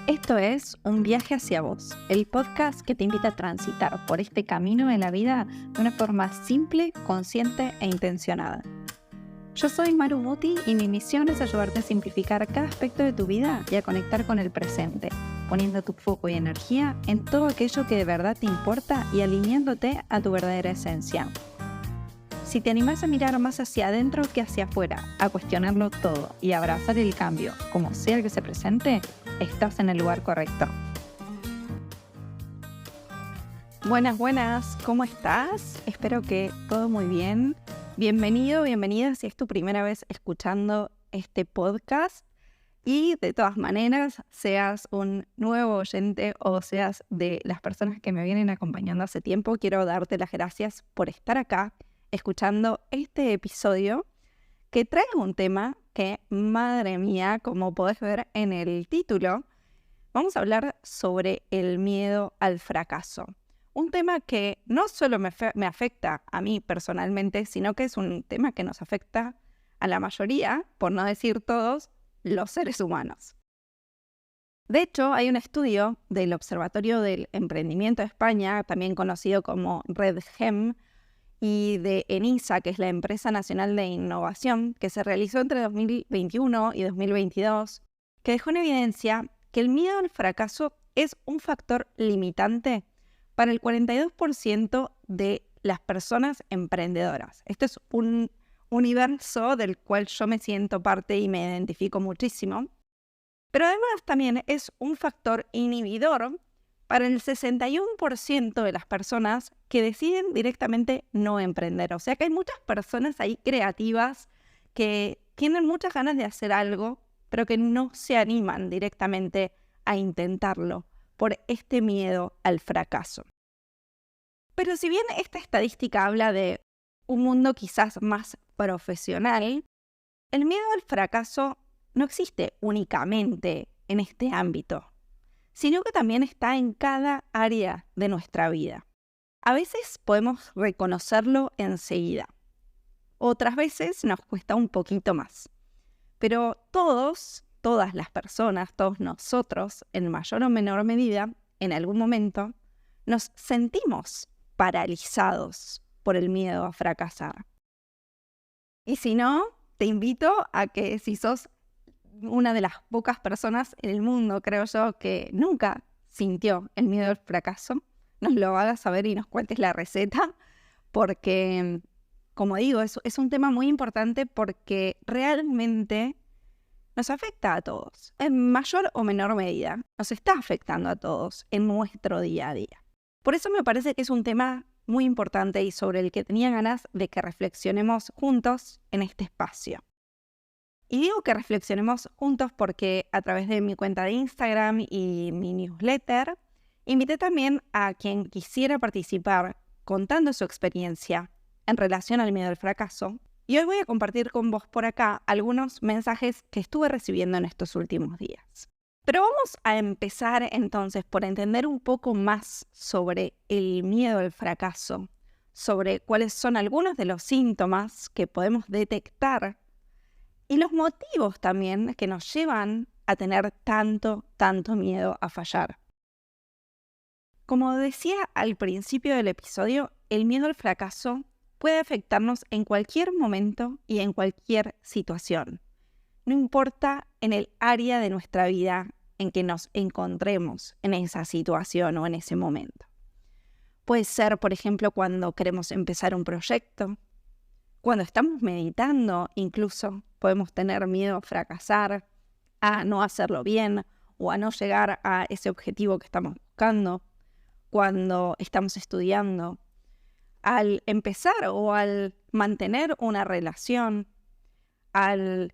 Esto es Un viaje hacia vos, el podcast que te invita a transitar por este camino de la vida de una forma simple, consciente e intencionada. Yo soy Maru Muti y mi misión es ayudarte a simplificar cada aspecto de tu vida y a conectar con el presente, poniendo tu foco y energía en todo aquello que de verdad te importa y alineándote a tu verdadera esencia. Si te animas a mirar más hacia adentro que hacia afuera, a cuestionarlo todo y a abrazar el cambio, como sea que se presente, estás en el lugar correcto. Buenas, ¿cómo estás? Espero que todo muy bien. Bienvenido, bienvenida si es tu primera vez escuchando este podcast. Y de todas maneras, seas un nuevo oyente o seas de las personas que me vienen acompañando hace tiempo, quiero darte las gracias por estar acá escuchando este episodio que trae un tema que, madre mía, como podés ver en el título, vamos a hablar sobre el miedo al fracaso. Un tema que no solo me afecta a mí personalmente, sino que es un tema que nos afecta a la mayoría, por no decir todos, los seres humanos. De hecho, hay un estudio del Observatorio del Emprendimiento de España, también conocido como RedGem, y de ENISA, que es la Empresa Nacional de Innovación, que se realizó entre 2021 y 2022, que dejó en evidencia que el miedo al fracaso es un factor limitante para el 42% de las personas emprendedoras. Este es un universo del cual yo me siento parte y me identifico muchísimo, pero además también es un factor inhibidor para el 61% de las personas que deciden directamente no emprender. O sea que hay muchas personas ahí creativas que tienen muchas ganas de hacer algo, pero que no se animan directamente a intentarlo por este miedo al fracaso. Pero si bien esta estadística habla de un mundo quizás más profesional, el miedo al fracaso no existe únicamente en este ámbito, sino que también está en cada área de nuestra vida. A veces podemos reconocerlo enseguida, otras veces nos cuesta un poquito más. Pero todas las personas, todos nosotros, en mayor o menor medida, en algún momento, nos sentimos paralizados por el miedo a fracasar. Y si no, te invito a que si sos una de las pocas personas en el mundo, creo yo, que nunca sintió el miedo al fracaso, nos lo hagas saber y nos cuentes la receta, porque, como digo, es un tema muy importante porque realmente nos afecta a todos, en mayor o menor medida, nos está afectando a todos en nuestro día a día. Por eso me parece que es un tema muy importante y sobre el que tenía ganas de que reflexionemos juntos en este espacio. Y digo que reflexionemos juntos porque a través de mi cuenta de Instagram y mi newsletter, invité también a quien quisiera participar contando su experiencia en relación al miedo al fracaso. Y hoy voy a compartir con vos por acá algunos mensajes que estuve recibiendo en estos últimos días. Pero vamos a empezar entonces por entender un poco más sobre el miedo al fracaso, sobre cuáles son algunos de los síntomas que podemos detectar y los motivos también que nos llevan a tener tanto miedo a fallar. Como decía al principio del episodio, el miedo al fracaso puede afectarnos en cualquier momento y en cualquier situación. No importa en el área de nuestra vida en que nos encontremos en esa situación o en ese momento. Puede ser, por ejemplo, cuando queremos empezar un proyecto, cuando estamos meditando, incluso podemos tener miedo a fracasar, a no hacerlo bien o a no llegar a ese objetivo que estamos buscando. Cuando estamos estudiando, al empezar o al mantener una relación, al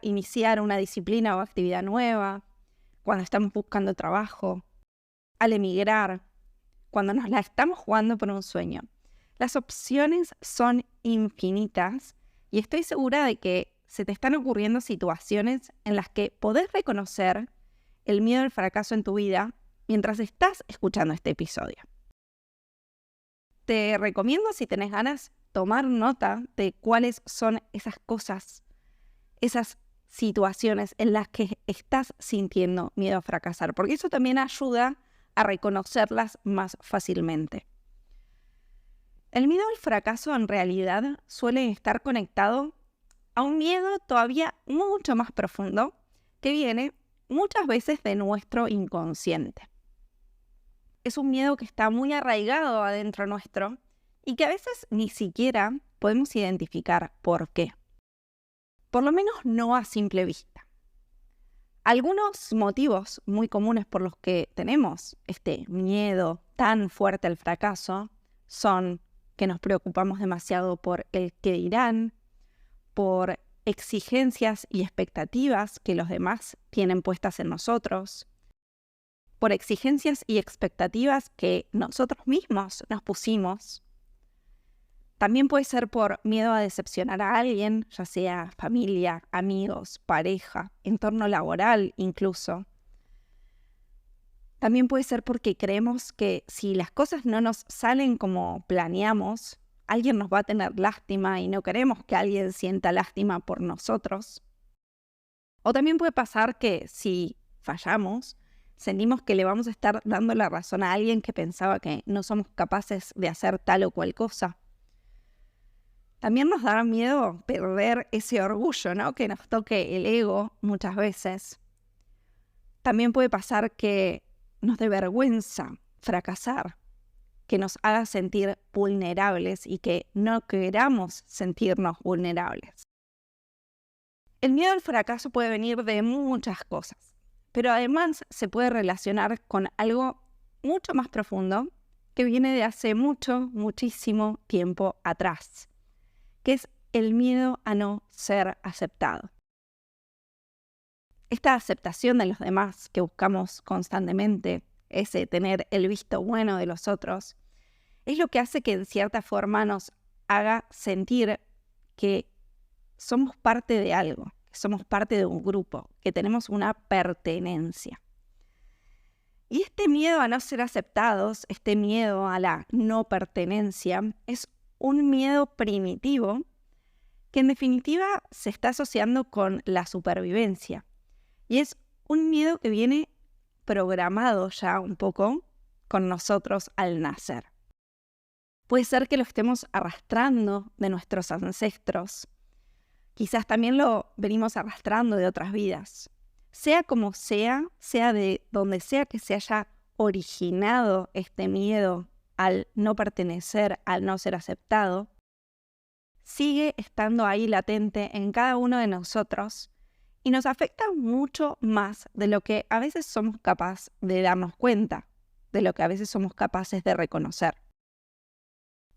iniciar una disciplina o actividad nueva, cuando estamos buscando trabajo, al emigrar, cuando nos la estamos jugando por un sueño. Las opciones son infinitas y estoy segura de que se te están ocurriendo situaciones en las que podés reconocer el miedo al fracaso en tu vida mientras estás escuchando este episodio. Te recomiendo, si tenés ganas, tomar nota de cuáles son esas cosas, esas situaciones en las que estás sintiendo miedo a fracasar, porque eso también ayuda a reconocerlas más fácilmente. El miedo al fracaso en realidad suele estar conectado a un miedo todavía mucho más profundo que viene muchas veces de nuestro inconsciente. Es un miedo que está muy arraigado adentro nuestro y que a veces ni siquiera podemos identificar por qué. Por lo menos no a simple vista. Algunos motivos muy comunes por los que tenemos este miedo tan fuerte al fracaso son que nos preocupamos demasiado por el qué dirán, por exigencias y expectativas que los demás tienen puestas en nosotros, por exigencias y expectativas que nosotros mismos nos pusimos. También puede ser por miedo a decepcionar a alguien, ya sea familia, amigos, pareja, entorno laboral incluso. También puede ser porque creemos que si las cosas no nos salen como planeamos, alguien nos va a tener lástima y no queremos que alguien sienta lástima por nosotros. O también puede pasar que si fallamos, sentimos que le vamos a estar dando la razón a alguien que pensaba que no somos capaces de hacer tal o cual cosa. También nos da miedo perder ese orgullo, ¿no? Que nos toque el ego muchas veces. También puede pasar que nos dé vergüenza fracasar, que nos haga sentir vulnerables y que no queramos sentirnos vulnerables. El miedo al fracaso puede venir de muchas cosas, pero además se puede relacionar con algo mucho más profundo que viene de hace muchísimo tiempo atrás, que es el miedo a no ser aceptado. Esta aceptación de los demás que buscamos constantemente, ese tener el visto bueno de los otros, es lo que hace que en cierta forma nos haga sentir que somos parte de algo, que somos parte de un grupo, que tenemos una pertenencia. Y este miedo a no ser aceptados, este miedo a la no pertenencia, es un miedo primitivo que en definitiva se está asociando con la supervivencia. Y es un miedo que viene programado ya un poco con nosotros al nacer. Puede ser que lo estemos arrastrando de nuestros ancestros. Quizás también lo venimos arrastrando de otras vidas. Sea como sea de donde sea que se haya originado este miedo al no pertenecer, al no ser aceptado, sigue estando ahí latente en cada uno de nosotros y nos afecta mucho más de lo que a veces somos capaces de darnos cuenta, de lo que a veces somos capaces de reconocer.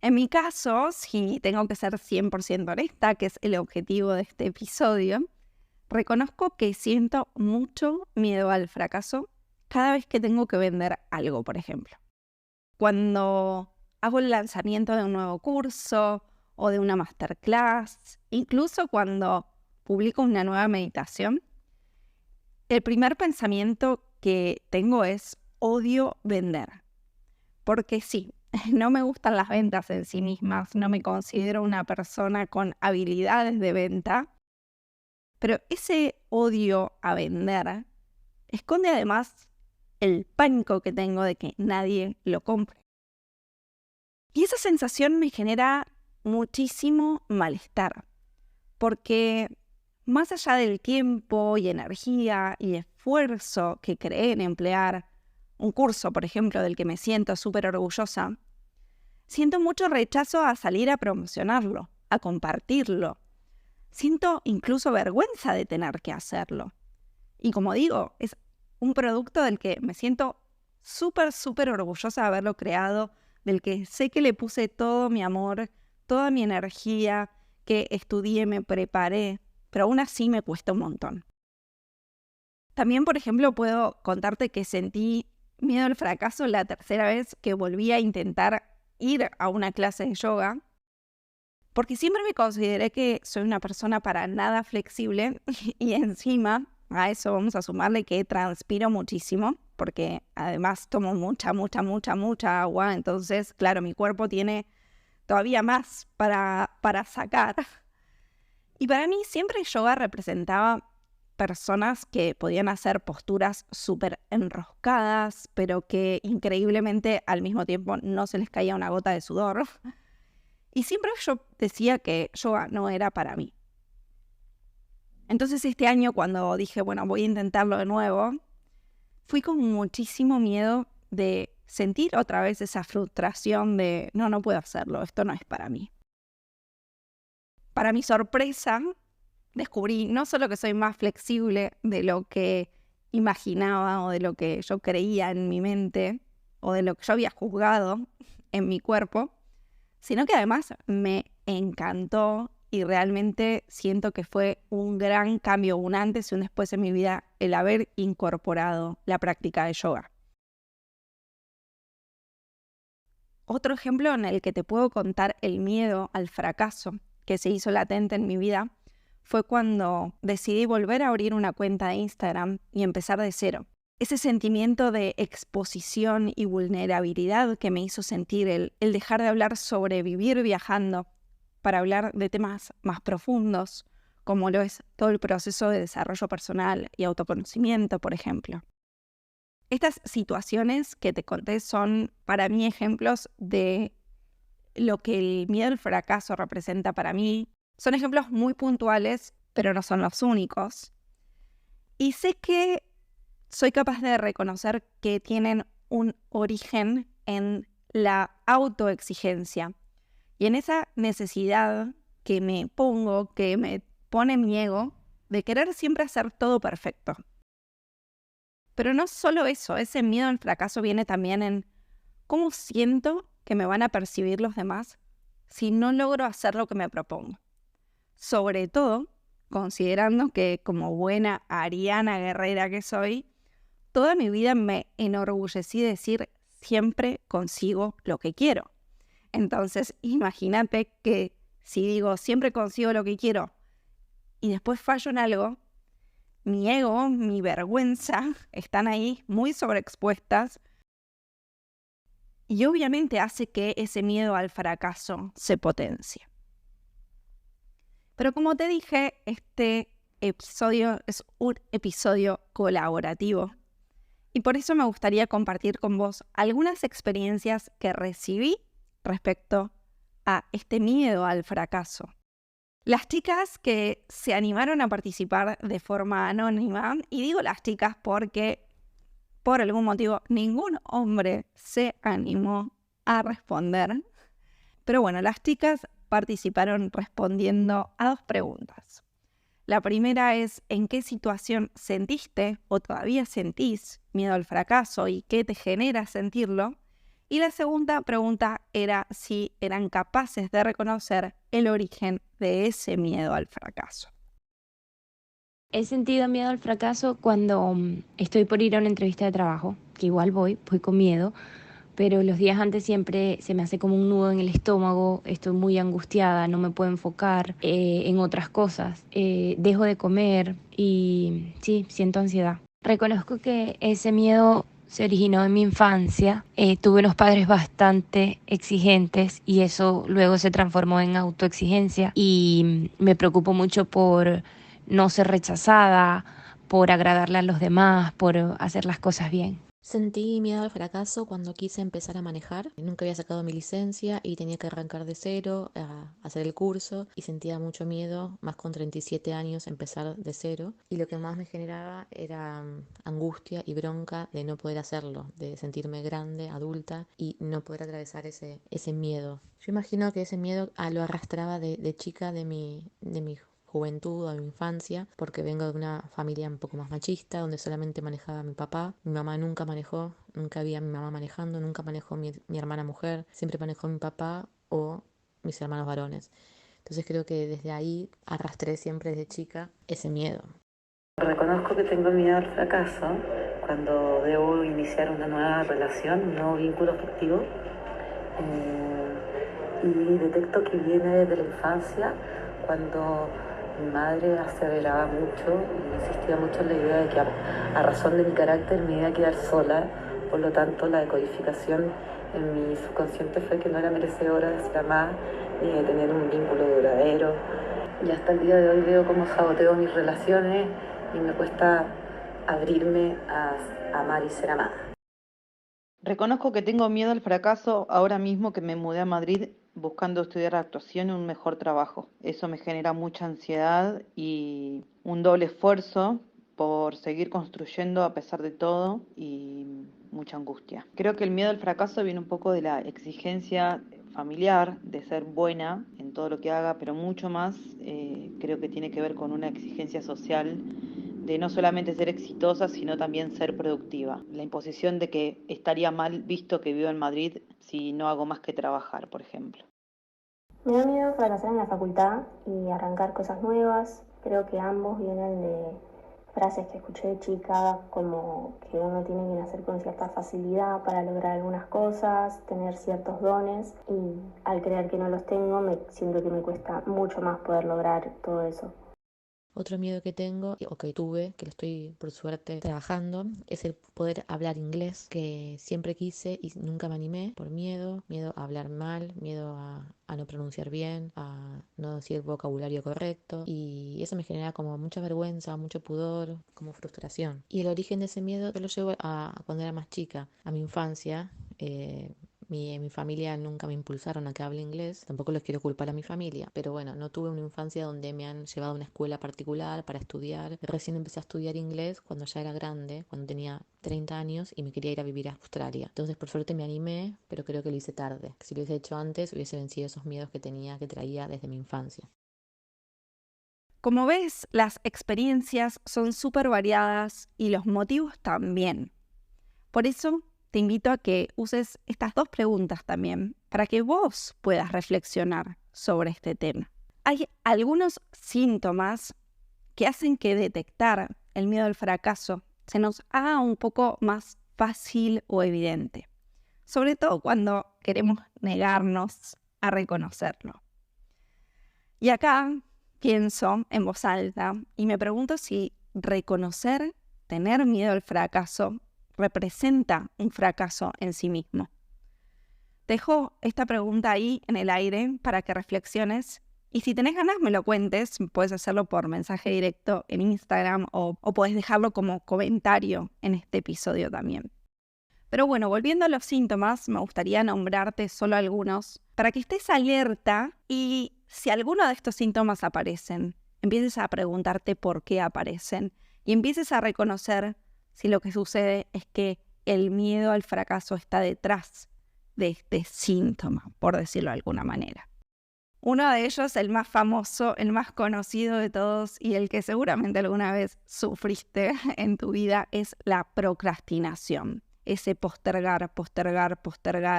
En mi caso, si tengo que ser 100% honesta, que es el objetivo de este episodio, reconozco que siento mucho miedo al fracaso cada vez que tengo que vender algo, por ejemplo. Cuando hago el lanzamiento de un nuevo curso o de una masterclass, incluso cuando publico una nueva meditación, el primer pensamiento que tengo es odio vender. Porque sí, no me gustan las ventas en sí mismas, no me considero una persona con habilidades de venta, pero ese odio a vender esconde además el pánico que tengo de que nadie lo compre. Y esa sensación me genera muchísimo malestar, porque más allá del tiempo y energía y esfuerzo que creé en emplear un curso, por ejemplo, del que me siento súper orgullosa, siento mucho rechazo a salir a promocionarlo, a compartirlo. Siento incluso vergüenza de tener que hacerlo. Y como digo, es un producto del que me siento súper orgullosa de haberlo creado, del que sé que le puse todo mi amor, toda mi energía, que estudié, me preparé, pero aún así me cuesta un montón. También, por ejemplo, puedo contarte que sentí miedo al fracaso la tercera vez que volví a intentar ir a una clase de yoga, porque siempre me consideré que soy una persona para nada flexible y encima a eso vamos a sumarle que transpiro muchísimo, porque además tomo mucha agua, entonces, claro, mi cuerpo tiene todavía más para sacar. Y para mí siempre yoga representaba personas que podían hacer posturas súper enroscadas, pero que increíblemente al mismo tiempo no se les caía una gota de sudor. Y siempre yo decía que yoga no era para mí. Entonces este año, cuando dije, bueno, voy a intentarlo de nuevo, fui con muchísimo miedo de sentir otra vez esa frustración de no puedo hacerlo, esto no es para mí. Para mi sorpresa, descubrí no solo que soy más flexible de lo que imaginaba o de lo que yo creía en mi mente o de lo que yo había juzgado en mi cuerpo, sino que además me encantó y realmente siento que fue un gran cambio, un antes y un después en mi vida, el haber incorporado la práctica de yoga. Otro ejemplo en el que te puedo contar el miedo al fracaso que se hizo latente en mi vida fue cuando decidí volver a abrir una cuenta de Instagram y empezar de cero. Ese sentimiento de exposición y vulnerabilidad que me hizo sentir el dejar de hablar sobre vivir viajando para hablar de temas más profundos, como lo es todo el proceso de desarrollo personal y autoconocimiento, por ejemplo. Estas situaciones que te conté son para mí ejemplos de lo que el miedo al fracaso representa para mí. Son ejemplos muy puntuales, pero no son los únicos. Y sé que soy capaz de reconocer que tienen un origen en la autoexigencia y en esa necesidad que me pongo, que me pone mi ego, de querer siempre hacer todo perfecto. Pero no solo eso, ese miedo al fracaso viene también en cómo siento que me van a percibir los demás si no logro hacer lo que me propongo. Sobre todo, considerando que como buena ariana guerrera que soy, toda mi vida me enorgullecí de decir siempre consigo lo que quiero. Entonces, imagínate que si digo siempre consigo lo que quiero y después fallo en algo, mi ego, mi vergüenza están ahí muy sobreexpuestas y obviamente hace que ese miedo al fracaso se potencie. Pero como te dije, este episodio es un episodio colaborativo y por eso me gustaría compartir con vos algunas experiencias que recibí respecto a este miedo al fracaso. Las chicas que se animaron a participar de forma anónima, y digo las chicas porque por algún motivo ningún hombre se animó a responder, pero bueno, las chicas participaron respondiendo a 2 preguntas. La primera es, ¿en qué situación sentiste o todavía sentís miedo al fracaso y qué te genera sentirlo? Y la segunda pregunta era si eran capaces de reconocer el origen de ese miedo al fracaso. He sentido miedo al fracaso cuando estoy por ir a una entrevista de trabajo, que igual voy con miedo, pero los días antes siempre se me hace como un nudo en el estómago, estoy muy angustiada, no me puedo enfocar en otras cosas, dejo de comer y sí, siento ansiedad. Reconozco que ese miedo se originó en mi infancia, tuve unos padres bastante exigentes y eso luego se transformó en autoexigencia y me preocupo mucho por no ser rechazada, por agradarle a los demás, por hacer las cosas bien. Sentí miedo al fracaso cuando quise empezar a manejar. Nunca había sacado mi licencia y tenía que arrancar de cero a hacer el curso y sentía mucho miedo, más con 37 años, empezar de cero. Y lo que más me generaba era angustia y bronca de no poder hacerlo, de sentirme grande, adulta y no poder atravesar ese miedo. Yo imagino que ese miedo lo arrastraba de chica de mi juventud o de mi infancia, porque vengo de una familia un poco más machista, donde solamente manejaba mi papá. Mi mamá nunca manejó, nunca vi a mi mamá manejando, nunca manejó mi hermana mujer, siempre manejó mi papá o mis hermanos varones. Entonces creo que desde ahí arrastré siempre desde chica ese miedo. Reconozco que tengo miedo al fracaso cuando debo iniciar una nueva relación, un nuevo vínculo afectivo. Y detecto que viene desde la infancia, cuando mi madre aseveraba mucho y insistía mucho en la idea de que a razón de mi carácter me iba a quedar sola, por lo tanto la decodificación en mi subconsciente fue que no era merecedora de ser amada ni de tener un vínculo duradero. Y hasta el día de hoy veo cómo saboteo mis relaciones y me cuesta abrirme a amar y ser amada. Reconozco que tengo miedo al fracaso ahora mismo que me mudé a Madrid buscando estudiar actuación y un mejor trabajo. Eso me genera mucha ansiedad y un doble esfuerzo por seguir construyendo a pesar de todo y mucha angustia. Creo que el miedo al fracaso viene un poco de la exigencia familiar de ser buena en todo lo que haga, pero mucho más creo que tiene que ver con una exigencia social de no solamente ser exitosa, sino también ser productiva. La imposición de que estaría mal visto que vivo en Madrid si no hago más que trabajar, por ejemplo. Me da miedo fracasar en la facultad y arrancar cosas nuevas. Creo que ambos vienen de frases que escuché de chica, como que uno tiene que nacer con cierta facilidad para lograr algunas cosas, tener ciertos dones, y al creer que no los tengo, siento que me cuesta mucho más poder lograr todo eso. Otro miedo que tengo, o que tuve, que lo estoy por suerte trabajando, es el poder hablar inglés, que siempre quise y nunca me animé por miedo a hablar mal, miedo a no pronunciar bien, a no decir el vocabulario correcto, y eso me genera como mucha vergüenza, mucho pudor, como frustración. Y el origen de ese miedo yo lo llevo a cuando era más chica, a mi infancia. En mi familia nunca me impulsaron a que hable inglés, tampoco les quiero culpar a mi familia, pero bueno, no tuve una infancia donde me han llevado a una escuela particular para estudiar. Recién empecé a estudiar inglés cuando ya era grande, cuando tenía 30 años y me quería ir a vivir a Australia. Entonces por suerte me animé, pero creo que lo hice tarde. Si lo hubiese hecho antes, hubiese vencido esos miedos que traía desde mi infancia. Como ves, las experiencias son súper variadas y los motivos también. Por eso te invito a que uses estas dos preguntas también para que vos puedas reflexionar sobre este tema. Hay algunos síntomas que hacen que detectar el miedo al fracaso se nos haga un poco más fácil o evidente, sobre todo cuando queremos negarnos a reconocerlo. Y acá pienso en voz alta y me pregunto si reconocer, tener miedo al fracaso, representa un fracaso en sí mismo. Dejo esta pregunta ahí en el aire para que reflexiones, y si tenés ganas me lo cuentes, puedes hacerlo por mensaje directo en Instagram o puedes dejarlo como comentario en este episodio también. Pero bueno, volviendo a los síntomas, me gustaría nombrarte solo algunos para que estés alerta y si alguno de estos síntomas aparecen, empieces a preguntarte por qué aparecen y empieces a reconocer si lo que sucede es que el miedo al fracaso está detrás de este síntoma, por decirlo de alguna manera. Uno de ellos, el más famoso, el más conocido de todos y el que seguramente alguna vez sufriste en tu vida, es la procrastinación. Ese postergar,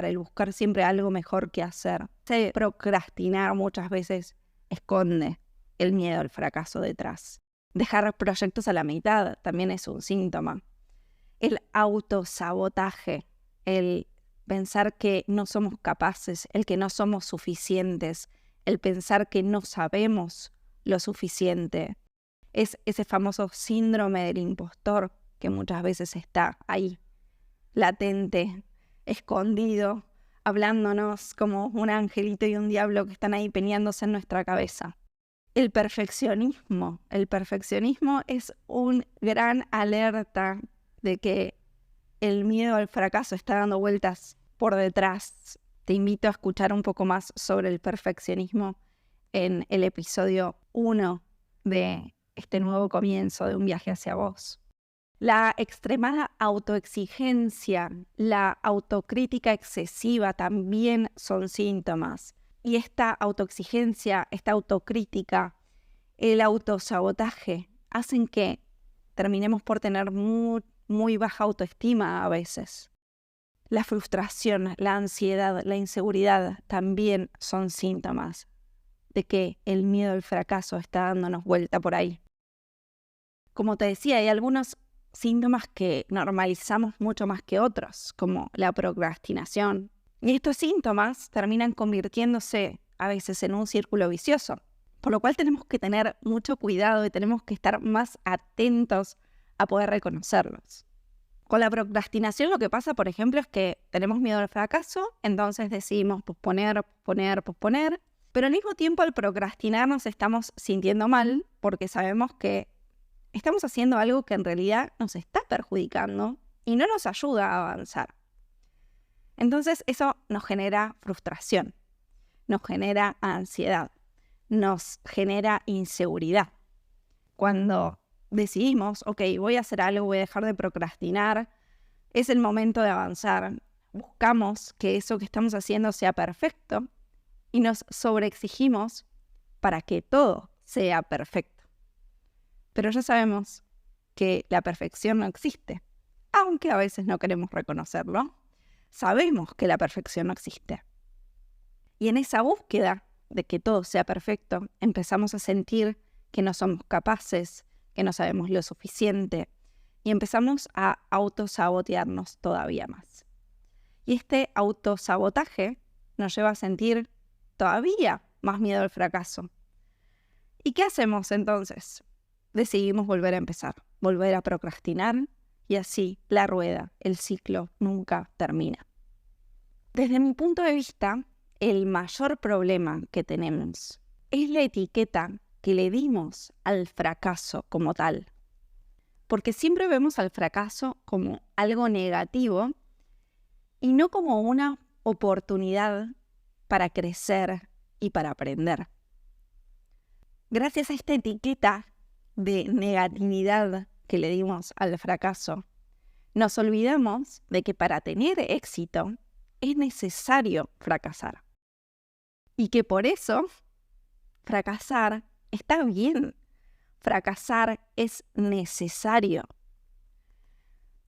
el buscar siempre algo mejor que hacer. Ese procrastinar muchas veces esconde el miedo al fracaso detrás. Dejar proyectos a la mitad también es un síntoma. El autosabotaje, el pensar que no somos capaces, el que no somos suficientes, el pensar que no sabemos lo suficiente. Es ese famoso síndrome del impostor que muchas veces está ahí, latente, escondido, hablándonos como un angelito y un diablo que están ahí peleándose en nuestra cabeza. El perfeccionismo es un gran alerta de que el miedo al fracaso está dando vueltas por detrás. Te invito a escuchar un poco más sobre el perfeccionismo en el episodio 1 de este nuevo comienzo de un viaje hacia vos. La extremada autoexigencia, la autocrítica excesiva también son síntomas. Y esta autoexigencia, esta autocrítica, el autosabotaje, hacen que terminemos por tener muy baja autoestima a veces. La frustración, la ansiedad, la inseguridad también son síntomas de que el miedo al fracaso está dándonos vuelta por ahí. Como te decía, hay algunos síntomas que normalizamos mucho más que otros, como la procrastinación. Y estos síntomas terminan convirtiéndose a veces en un círculo vicioso, por lo cual tenemos que tener mucho cuidado y tenemos que estar más atentos a poder reconocerlos. Con la procrastinación lo que pasa, por ejemplo, es que tenemos miedo al fracaso, entonces decidimos posponer, pero al mismo tiempo al procrastinar nos estamos sintiendo mal porque sabemos que estamos haciendo algo que en realidad nos está perjudicando y no nos ayuda a avanzar. Entonces eso nos genera frustración, nos genera ansiedad, nos genera inseguridad. Cuando decidimos, ok, voy a hacer algo, voy a dejar de procrastinar, es el momento de avanzar. Buscamos que eso que estamos haciendo sea perfecto y nos sobreexigimos para que todo sea perfecto. Pero ya sabemos que la perfección no existe, aunque a veces no queremos reconocerlo. Sabemos que la perfección no existe. Y en esa búsqueda de que todo sea perfecto, empezamos a sentir que no somos capaces, que no sabemos lo suficiente, y empezamos a autosabotearnos todavía más. Y este autosabotaje nos lleva a sentir todavía más miedo al fracaso. ¿Y qué hacemos entonces? Decidimos volver a empezar, volver a procrastinar, y así la rueda, el ciclo nunca termina. Desde mi punto de vista, el mayor problema que tenemos es la etiqueta que le dimos al fracaso como tal. Porque siempre vemos al fracaso como algo negativo y no como una oportunidad para crecer y para aprender. Gracias a esta etiqueta de negatividad que le dimos al fracaso, nos olvidamos de que para tener éxito es necesario fracasar. Y que por eso fracasar está bien. Fracasar es necesario.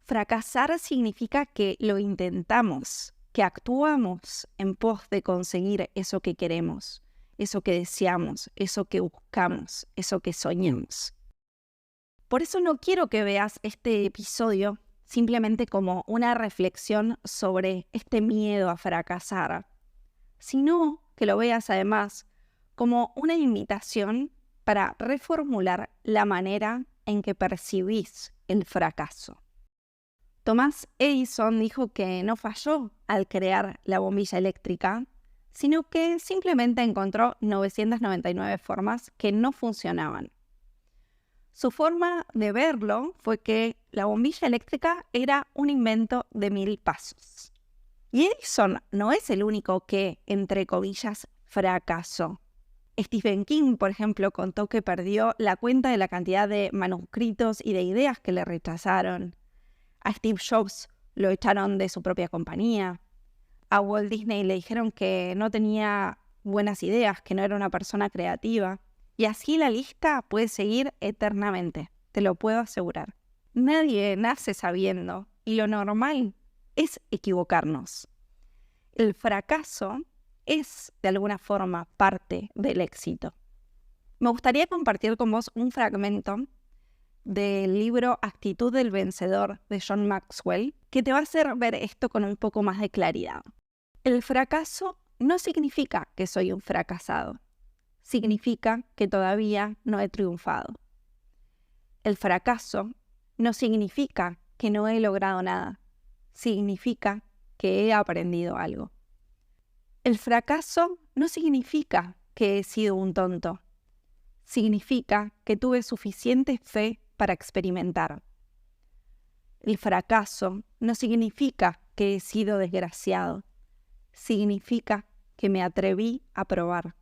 Fracasar significa que lo intentamos, que actuamos en pos de conseguir eso que queremos, eso que deseamos, eso que buscamos, eso que soñamos. Por eso no quiero que veas este episodio simplemente como una reflexión sobre este miedo a fracasar, sino que lo veas además como una invitación para reformular la manera en que percibís el fracaso. Thomas Edison dijo que no falló al crear la bombilla eléctrica, sino que simplemente encontró 999 formas que no funcionaban. Su forma de verlo fue que la bombilla eléctrica era un invento de 1000 pasos. Y Edison no es el único que, entre comillas, fracasó. Stephen King, por ejemplo, contó que perdió la cuenta de la cantidad de manuscritos y de ideas que le rechazaron. A Steve Jobs lo echaron de su propia compañía. A Walt Disney le dijeron que no tenía buenas ideas, que no era una persona creativa. Y así la lista puede seguir eternamente, te lo puedo asegurar. Nadie nace sabiendo y lo normal es equivocarnos. El fracaso es, de alguna forma, parte del éxito. Me gustaría compartir con vos un fragmento del libro Actitud del Vencedor de John Maxwell, que te va a hacer ver esto con un poco más de claridad. El fracaso no significa que soy un fracasado. Significa que todavía no he triunfado. El fracaso no significa que no he logrado nada. Significa que he aprendido algo. El fracaso no significa que he sido un tonto. Significa que tuve suficiente fe para experimentar. El fracaso no significa que he sido desgraciado. Significa que me atreví a probar.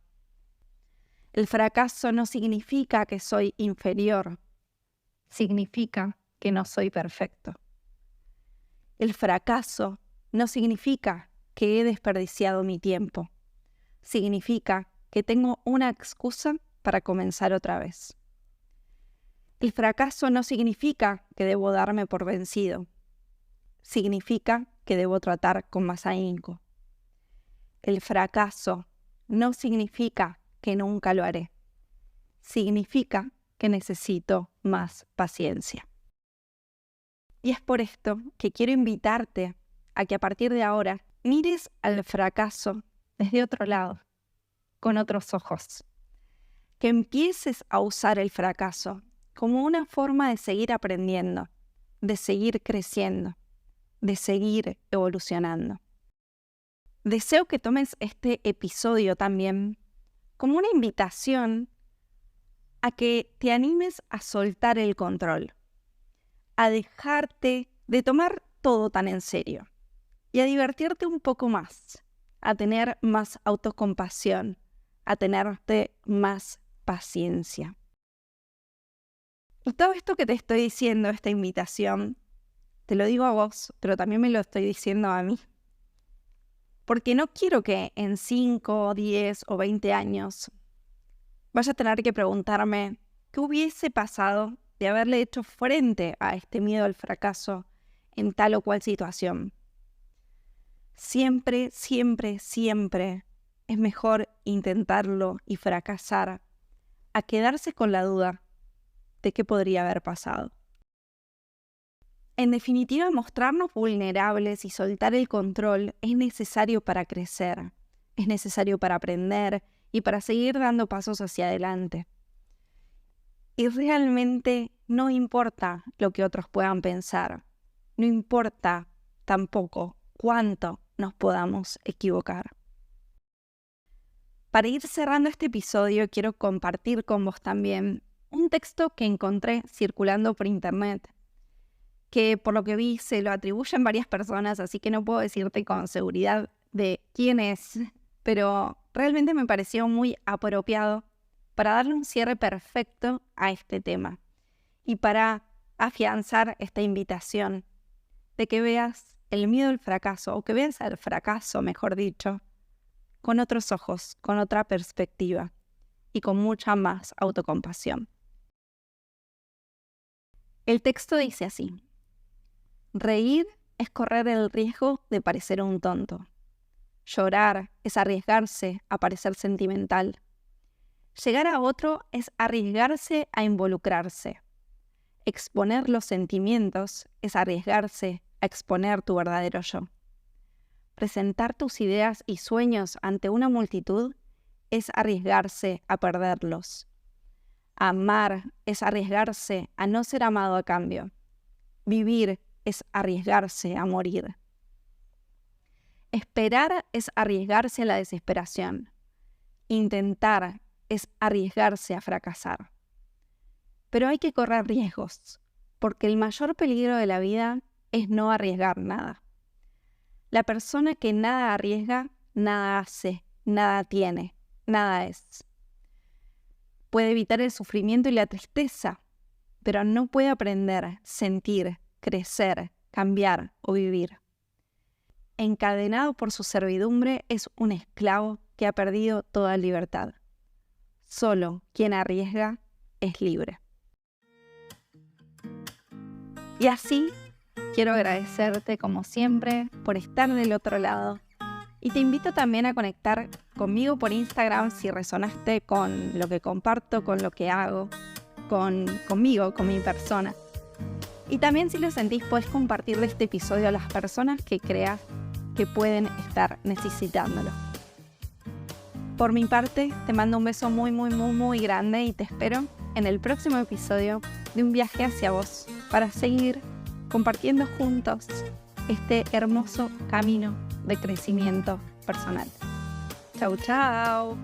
El fracaso no significa que soy inferior. Significa que no soy perfecto. El fracaso no significa que he desperdiciado mi tiempo. Significa que tengo una excusa para comenzar otra vez. El fracaso no significa que debo darme por vencido. Significa que debo tratar con más ahínco. El fracaso no significa que nunca lo haré. Significa que necesito más paciencia. Y es por esto que quiero invitarte a que a partir de ahora mires al fracaso desde otro lado, con otros ojos. Que empieces a usar el fracaso como una forma de seguir aprendiendo, de seguir creciendo, de seguir evolucionando. Deseo que tomes este episodio también como una invitación a que te animes a soltar el control, a dejarte de tomar todo tan en serio y a divertirte un poco más, a tener más autocompasión, a tenerte más paciencia. Y todo esto que te estoy diciendo, esta invitación, te lo digo a vos, pero también me lo estoy diciendo a mí. Porque no quiero que en 5, 10 o 20 años vaya a tener que preguntarme qué hubiese pasado de haberle hecho frente a este miedo al fracaso en tal o cual situación. Siempre, siempre, siempre es mejor intentarlo y fracasar a quedarse con la duda de qué podría haber pasado. En definitiva, mostrarnos vulnerables y soltar el control es necesario para crecer, es necesario para aprender y para seguir dando pasos hacia adelante. Y realmente no importa lo que otros puedan pensar, no importa tampoco cuánto nos podamos equivocar. Para ir cerrando este episodio, quiero compartir con vos también un texto que encontré circulando por internet, que por lo que vi se lo atribuyen varias personas, así que no puedo decirte con seguridad de quién es, pero realmente me pareció muy apropiado para darle un cierre perfecto a este tema y para afianzar esta invitación de que veas el miedo al fracaso, o que veas el fracaso, mejor dicho, con otros ojos, con otra perspectiva y con mucha más autocompasión. El texto dice así: reír es correr el riesgo de parecer un tonto. Llorar es arriesgarse a parecer sentimental. Llegar a otro es arriesgarse a involucrarse. Exponer los sentimientos es arriesgarse a exponer tu verdadero yo. Presentar tus ideas y sueños ante una multitud es arriesgarse a perderlos. Amar es arriesgarse a no ser amado a cambio. Vivir es arriesgarse a morir. Esperar es arriesgarse a la desesperación. Intentar es arriesgarse a fracasar. Pero hay que correr riesgos, porque el mayor peligro de la vida es no arriesgar nada. La persona que nada arriesga, nada hace, nada tiene, nada es. Puede evitar el sufrimiento y la tristeza, pero no puede aprender, sentir, crecer, cambiar o vivir. Encadenado por su servidumbre, es un esclavo que ha perdido toda libertad. Solo quien arriesga es libre. Y así, quiero agradecerte como siempre por estar del otro lado. Y te invito también a conectar conmigo por Instagram si resonaste con lo que comparto, con lo que hago, conmigo, con mi persona. Y también si lo sentís, podés compartir este episodio a las personas que creas que pueden estar necesitándolo. Por mi parte, te mando un beso muy, muy, muy, muy grande y te espero en el próximo episodio de Un viaje hacia vos para seguir compartiendo juntos este hermoso camino de crecimiento personal. Chau, chau.